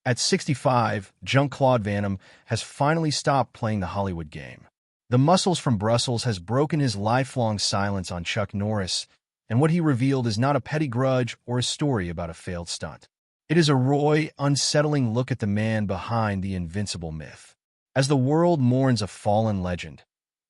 At 65, Jean-Claude Van Damme has finally stopped playing the Hollywood game. The Muscles from Brussels has broken his lifelong silence on Chuck Norris, and what he revealed is not a petty grudge or a story about a failed stunt. It is a raw, unsettling look at the man behind the invincible myth. As the world mourns a fallen legend,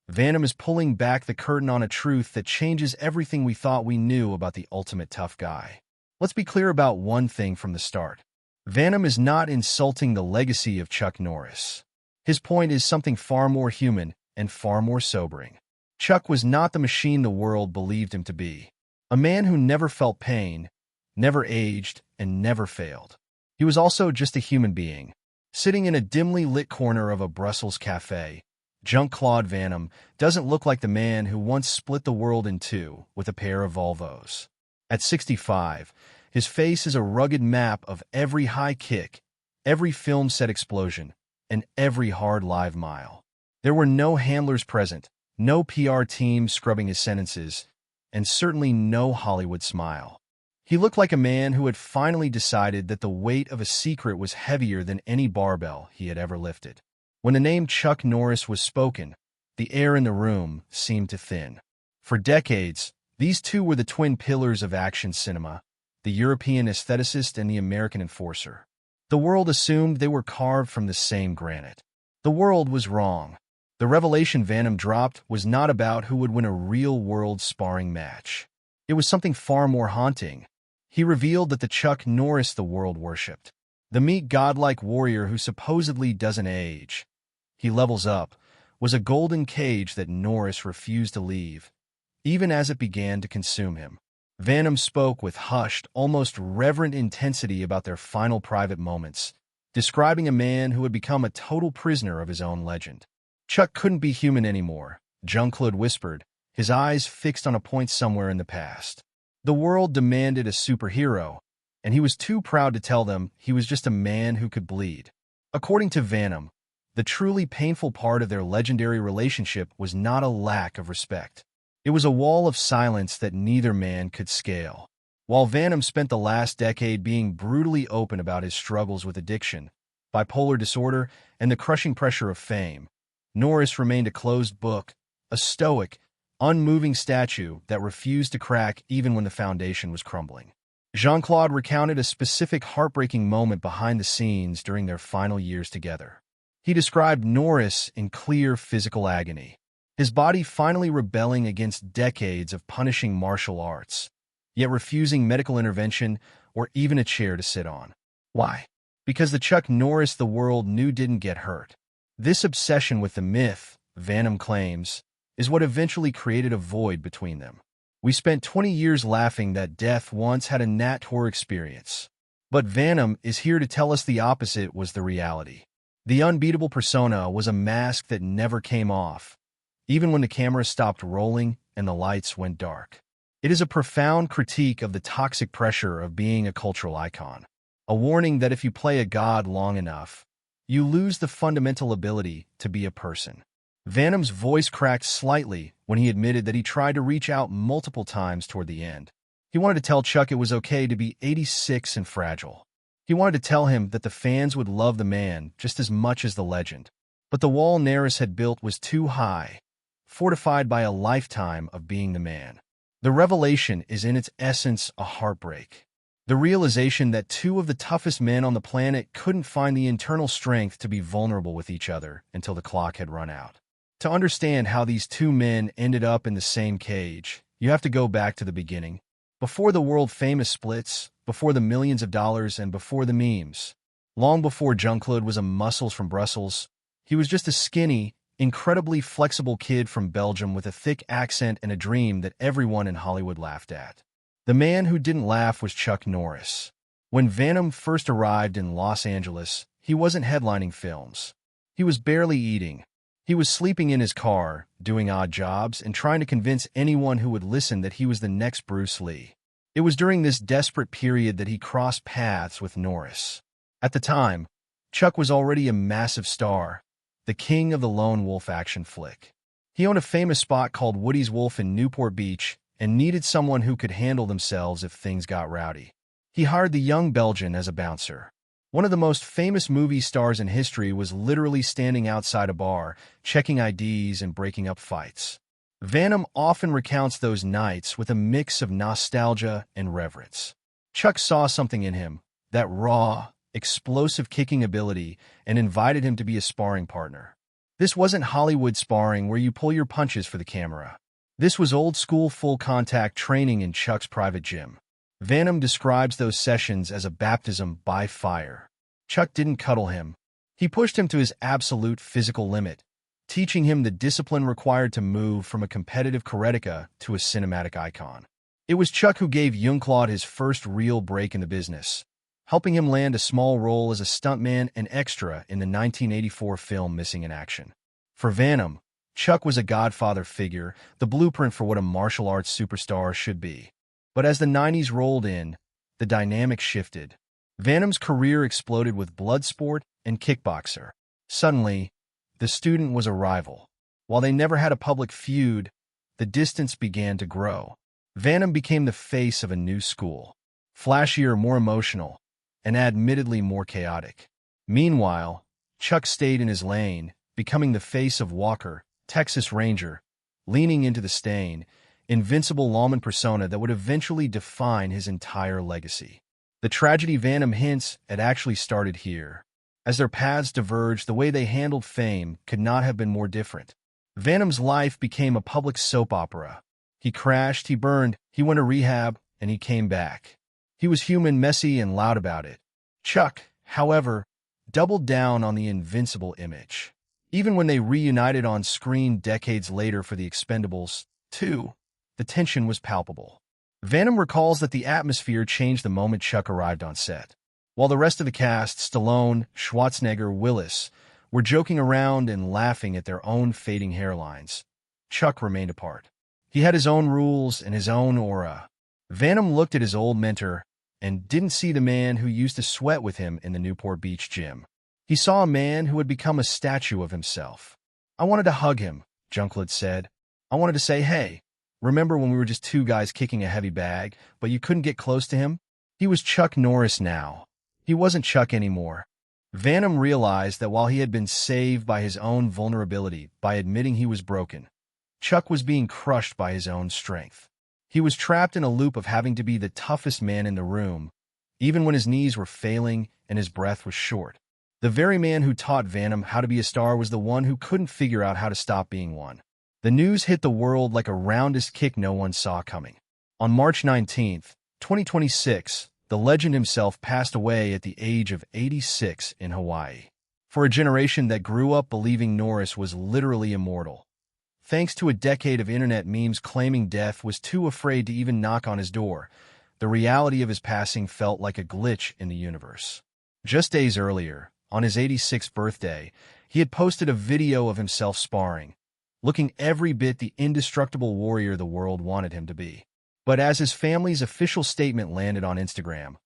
Van Damme is pulling back the curtain on a truth that changes everything we thought we knew about the ultimate tough guy. Let's be clear about one thing from the start. Van Damme is not insulting the legacy of Chuck Norris. His point is something far more human and far more sobering. Chuck was not the machine the world believed him to be. A man who never felt pain, never aged, and never failed. He was also just a human being. Sitting in a dimly lit corner of a Brussels cafe, Jean-Claude Van Damme doesn't look like the man who once split the world in two with a pair of Volvos. At 65, his face is a rugged map of every high kick, every film set explosion, and every hard live mile. There were no handlers present, no PR team scrubbing his sentences, and certainly no Hollywood smile. He looked like a man who had finally decided that the weight of a secret was heavier than any barbell he had ever lifted. When the name Chuck Norris was spoken, the air in the room seemed to thin. For decades, these two were the twin pillars of action cinema, the European aestheticist and the American enforcer. The world assumed they were carved from the same granite. The world was wrong. The revelation Van Damme dropped was not about who would win a real-world sparring match. It was something far more haunting. He revealed that the Chuck Norris the world worshipped, the meek godlike warrior who supposedly doesn't age, he levels up, was a golden cage that Norris refused to leave, even as it began to consume him. Van Damme spoke with hushed, almost reverent intensity about their final private moments, describing a man who had become a total prisoner of his own legend. Chuck couldn't be human anymore, Jean-Claude whispered, his eyes fixed on a point somewhere in the past. The world demanded a superhero, and he was too proud to tell them he was just a man who could bleed. According to Van Damme, the truly painful part of their legendary relationship was not a lack of respect. It was a wall of silence that neither man could scale. While Van Damme spent the last decade being brutally open about his struggles with addiction, bipolar disorder, and the crushing pressure of fame, Norris remained a closed book, a stoic, unmoving statue that refused to crack even when the foundation was crumbling. Jean-Claude recounted a specific heartbreaking moment behind the scenes during their final years together. He described Norris in clear physical agony, his body finally rebelling against decades of punishing martial arts, yet refusing medical intervention or even a chair to sit on. Why? Because the Chuck Norris the world knew didn't get hurt. This obsession with the myth, Van Damme claims, is what eventually created a void between them. We spent 20 years laughing that death once had a Nat Tor experience. But Van Damme is here to tell us the opposite was the reality. The unbeatable persona was a mask that never came off, even when the camera stopped rolling and the lights went dark. It is a profound critique of the toxic pressure of being a cultural icon, a warning that if you play a god long enough, you lose the fundamental ability to be a person. Van Damme's voice cracked slightly when he admitted that he tried to reach out multiple times toward the end. He wanted to tell Chuck it was okay to be 86 and fragile. He wanted to tell him that the fans would love the man just as much as the legend. But the wall Norris had built was too high, fortified by a lifetime of being the man. The revelation is in its essence a heartbreak. The realization that two of the toughest men on the planet couldn't find the internal strength to be vulnerable with each other until the clock had run out. To understand how these two men ended up in the same cage, you have to go back to the beginning. Before the world-famous splits, before the millions of dollars, and before the memes. Long before Jean-Claude was a Muscles from Brussels, he was just a skinny, incredibly flexible kid from Belgium with a thick accent and a dream that everyone in Hollywood laughed at. The man who didn't laugh was Chuck Norris. When Van Damme first arrived in Los Angeles, he wasn't headlining films. He was barely eating. He was sleeping in his car, doing odd jobs, and trying to convince anyone who would listen that he was the next Bruce Lee. It was during this desperate period that he crossed paths with Norris. At the time, Chuck was already a massive star, the king of the lone wolf action flick. He owned a famous spot called Woody's Wolf in Newport Beach and needed someone who could handle themselves if things got rowdy. He hired the young Belgian as a bouncer. One of the most famous movie stars in history was literally standing outside a bar, checking IDs and breaking up fights. Van Damme often recounts those nights with a mix of nostalgia and reverence. Chuck saw something in him, that raw, explosive kicking ability, and invited him to be a sparring partner. This wasn't Hollywood sparring where you pull your punches for the camera. This was old-school full-contact training in Chuck's private gym. Van Damme describes those sessions as a baptism by fire. Chuck didn't cuddle him. He pushed him to his absolute physical limit, teaching him the discipline required to move from a competitive karateka to a cinematic icon. It was Chuck who gave Jean-Claude his first real break in the business, helping him land a small role as a stuntman and extra in the 1984 film Missing in Action. For Van Damme, Chuck was a godfather figure, the blueprint for what a martial arts superstar should be. But as the 90s rolled in, the dynamic shifted. Van Damme's career exploded with Bloodsport and Kickboxer. Suddenly, the student was a rival. While they never had a public feud, the distance began to grow. Van Damme became the face of a new school. Flashier, more emotional, and admittedly more chaotic. Meanwhile, Chuck stayed in his lane, becoming the face of Walker, Texas Ranger, leaning into the stain, invincible lawman persona that would eventually define his entire legacy. The tragedy Van Damme hints at actually started here. As their paths diverged, the way they handled fame could not have been more different. Van Damme's life became a public soap opera. He crashed, he burned, he went to rehab, and he came back. He was human, messy, and loud about it. Chuck, however, doubled down on the invincible image. Even when they reunited on screen decades later for The Expendables 2, the tension was palpable. Van Damme recalls that the atmosphere changed the moment Chuck arrived on set. While the rest of the cast, Stallone, Schwarzenegger, Willis, were joking around and laughing at their own fading hairlines, Chuck remained apart. He had his own rules and his own aura. Van Damme looked at his old mentor and didn't see the man who used to sweat with him in the Newport Beach gym. He saw a man who had become a statue of himself. "I wanted to hug him," Jean-Claude said. "I wanted to say, hey, remember when we were just two guys kicking a heavy bag, but you couldn't get close to him?" He was Chuck Norris now. He wasn't Chuck anymore. Van Damme realized that while he had been saved by his own vulnerability by admitting he was broken, Chuck was being crushed by his own strength. He was trapped in a loop of having to be the toughest man in the room, even when his knees were failing and his breath was short. The very man who taught Van Damme how to be a star was the one who couldn't figure out how to stop being one. The news hit the world like a roundest kick no one saw coming. On March 19, 2026, the legend himself passed away at the age of 86 in Hawaii. For a generation that grew up believing Norris was literally immortal, thanks to a decade of internet memes claiming death was too afraid to even knock on his door, the reality of his passing felt like a glitch in the universe. Just days earlier, on his 86th birthday, he had posted a video of himself sparring, looking every bit the indestructible warrior the world wanted him to be. But as his family's official statement landed on Instagram,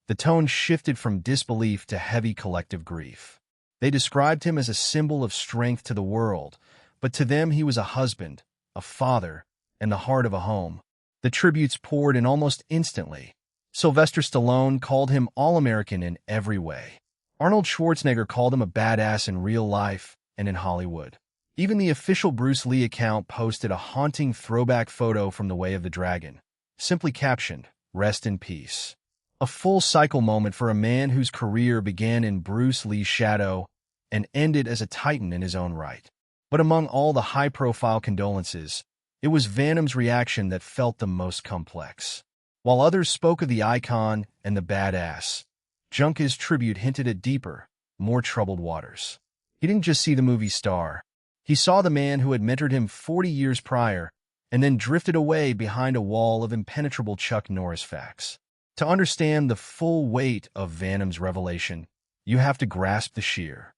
the tone shifted from disbelief to heavy collective grief. They described him as a symbol of strength to the world, but to them he was a husband, a father, and the heart of a home. The tributes poured in almost instantly. Sylvester Stallone called him all-American in every way. Arnold Schwarzenegger called him a badass in real life and in Hollywood. Even the official Bruce Lee account posted a haunting throwback photo from The Way of the Dragon, simply captioned, "Rest in peace." A full-cycle moment for a man whose career began in Bruce Lee's shadow and ended as a titan in his own right. But among all the high-profile condolences, it was Van Damme's reaction that felt the most complex. While others spoke of the icon and the badass, Junke's tribute hinted at deeper, more troubled waters. He didn't just see the movie star. He saw the man who had mentored him 40 years prior and then drifted away behind a wall of impenetrable Chuck Norris facts. To understand the full weight of Van Damme's revelation, you have to grasp the sheer